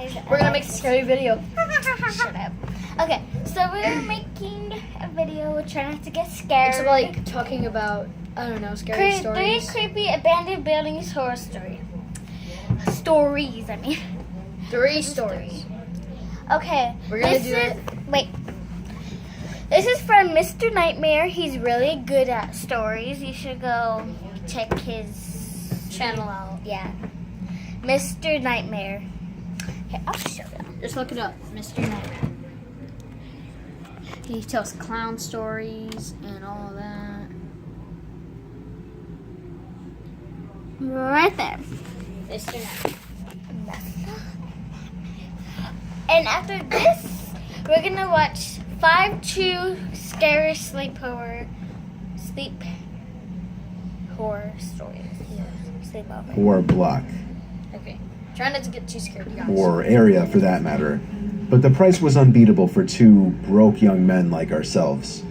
guys. We're gonna make a scary video. Shut up. Okay, so we're making a video. We're trying not to get scared. It's like talking about, I don't know, scary stories. 3 creepy abandoned buildings horror stories. I mean, 3 stories. okay. We're gonna do it. Wait. This is from Mr. Nightmare. He's really good at stories. You should go check his Channel out. Yeah. Mr. Nightmare. Here, I'll show you. Just look it up, Mr. Nightmare. He tells clown stories and all of that. Right there. Mr. Nightmare. And after this, we're gonna watch 5 true scary sleep horror stories. Yeah. Sleepover. Or block, Okay. Try not to get too scared, you guys. or area for that matter. But the price was unbeatable for 2 broke young men like ourselves.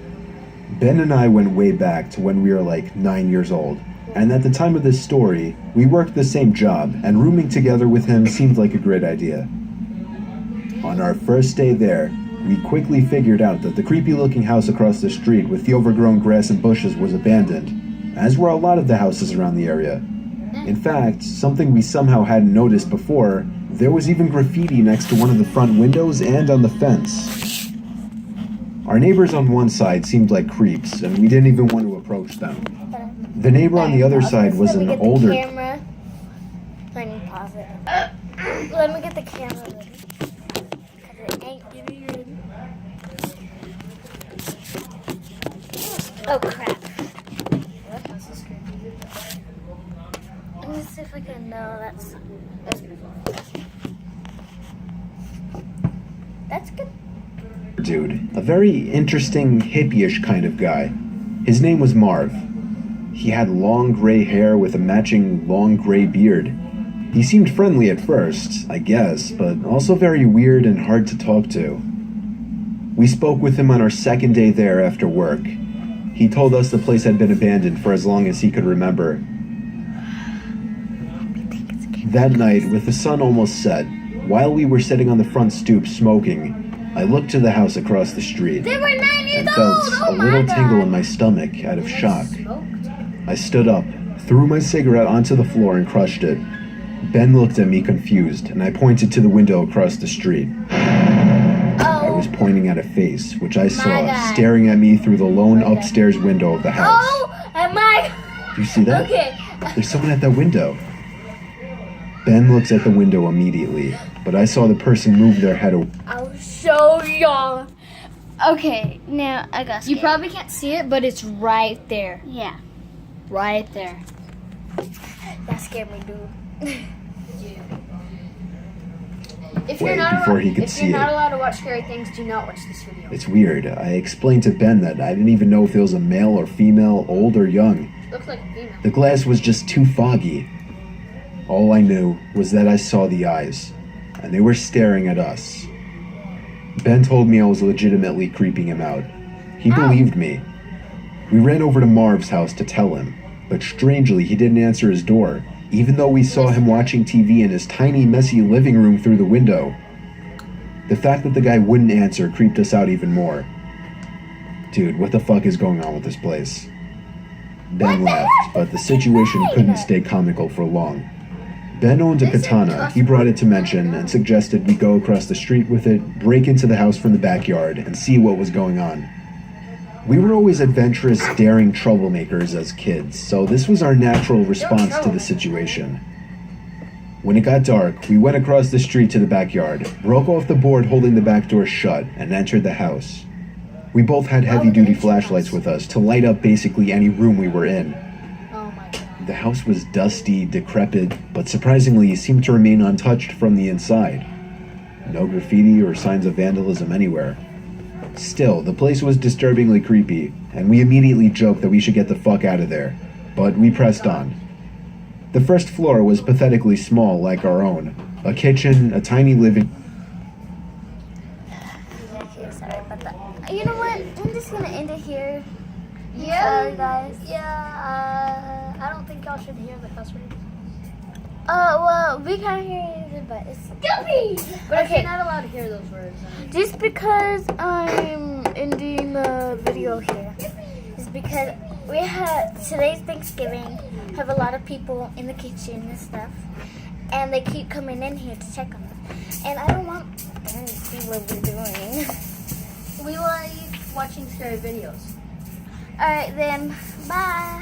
Ben and I went way back to when we were like 9 years old. And at the time of this story, we worked the same job, and rooming together with him seemed like a great idea. On our first day there, we quickly figured out that the creepy-looking house across the street with the overgrown grass and bushes was abandoned, as were a lot of the houses around the area. In fact, something we somehow hadn't noticed before, there was even graffiti next to one of the front windows and on the fence. Our neighbors on one side seemed like creeps, and we didn't even want to approach them. The neighbor on the other side was an older... Camera. Let me pause it. Let me get the camera ready. Because it ain't getting ready. Oh crap. Let me see if I can know that's good. dude, a very interesting hippie-ish kind of guy. His name was Marv. He had long gray hair with a matching long gray beard. He seemed friendly at first, I guess, but also very weird and hard to talk to. We spoke with him on our second day there after work. He told us the place had been abandoned for as long as he could remember. That night, with the sun almost set, while we were sitting on the front stoop smoking, I looked to the house across the street They were 9 years and old! felt Oh a my little God. tingle in my stomach out of shock. Smoked? I stood up, threw my cigarette onto the floor and crushed it. Ben looked at me confused, and I pointed to the window across the street. I was pointing at a face, which I saw God. staring at me through the lone upstairs window of the house. Oh my. Do you see that? Okay. There's someone at that window. Ben looks at the window immediately, but I saw the person move their head away. I was so young. Okay, now I got You scared. probably can't see it, but it's right there. Yeah, Right there. that scared me, dude. If Way you're not before allowed, he could if see you're not it. allowed to watch scary things, do not watch this video. It's weird. I explained to Ben that I didn't even know if it was a male or female, old or young. Looks like a female. The glass was just too foggy. All I knew was that I saw the eyes, and they were staring at us. Ben told me I was legitimately creeping him out. He believed me. We ran over to Marv's house to tell him, but strangely he didn't answer his door, even though we saw him watching TV in his tiny, messy living room through the window. The fact that the guy wouldn't answer creeped us out even more. Dude, what the fuck is going on with this place? Ben laughed, but the situation couldn't stay comical for long. Ben owned a katana. He brought it to mention and suggested we go across the street with it, break into the house from the backyard, and see what was going on. We were always adventurous, daring troublemakers as kids, so this was our natural response to the situation. When it got dark, we went across the street to the backyard, broke off the board holding the back door shut, and entered the house. We both had heavy-duty flashlights with us to light up basically any room we were in. Oh my god. The house was dusty, decrepit, but surprisingly seemed to remain untouched from the inside. No graffiti or signs of vandalism anywhere. Still, the place was disturbingly creepy, and we immediately joked that we should get the fuck out of there, but we pressed on. The first floor was pathetically small like our own. A kitchen, a tiny living... Okay, sorry about that. You know what? I'm just gonna end it here. Yeah. Sorry, guys. Yeah. I don't think y'all should hear the cuss words. Well, we can't hear you, but it's stupid. But Okay, okay, not allowed to hear those words. just because I'm ending the video here is because we had today's Thanksgiving. Have a lot of people in the kitchen and stuff, and they keep coming in here to check on us. And I don't want them to see what we're doing. We like watching scary videos. All right then, bye.